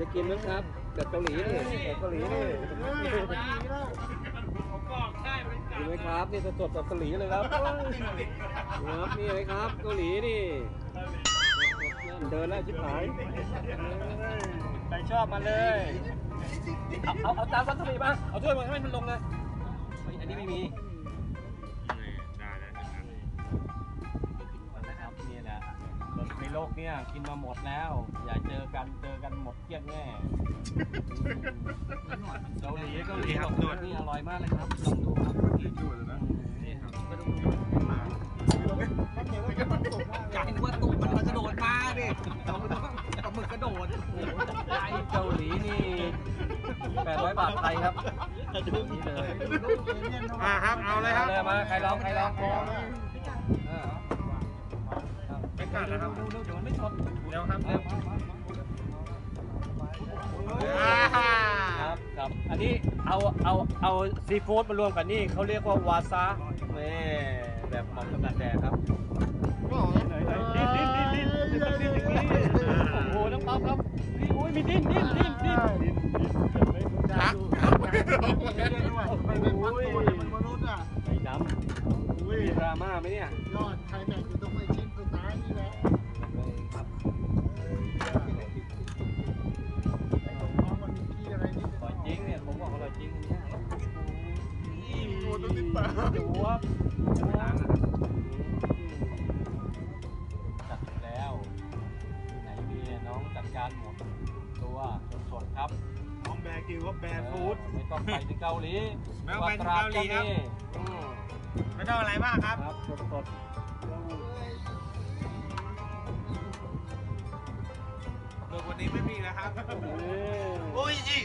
จะกินมั้งครับแบบเกาหลีนี่แบบเกาหลีนี่กินไหมครับนี่สดๆแบบเกาหลีเลยครับครับนี่เลยครับเกาหลีนี่เดินแล้วชิบหายใครชอบมาเลยเอาจานวัตถุดิบมาเอาถ้วยมาให้มันลงเลยอันนี้ไม่มีนะครับนี่แหละในโลกเนี่ยกินมาหมดแล้วอย่าเจอกันหมดเกลี้ยงแน่เกาหลีครับดูนี่อร่อยมากเลยครับลองดูครับนี่ครับอยากเห็นว่าตุ่มมันกระโดดมาดิปลาหมึกกระโดดไอ้เกาหลีนี่800 บาทไทยครับนี่เลยครับเอาเลยครับมาใครลองไม่กัดนะครับเดี๋ยวมันไม่สดเดี๋ยวครับครับอันนี้เอาซีฟู้ดมารวมกันนี่เขาเรียกว่าวาซานี่แบบเหมาะกับการแดกครับดิ้นโอ้โหน้องป๊อปครับโอ้ยมีดิ้นไอ้ดำมีดราม่าไหมเนี่ยยอดใครแบ่งอยู่ตรงไอ้ชิ้นสุดท้ายนี่แหละครับมันมีขี้อะไรนี่ อร่อยจริงเนี่ยผมบอกอร่อยจริงเนี่ยตัวตัวติดปากจัดแล้วที่ไหนมีน้องจัดการหมดตัวสดๆครับน้องแบร์กิวว่าแบร์ฟู้ดไม่ต้องไปถึงเกาหลีไม่ต้องไปถึงเกาหลีครับไม่ต้องอะไรมากครับสดวันนี้ไม่มีนะครับโอ้ยจี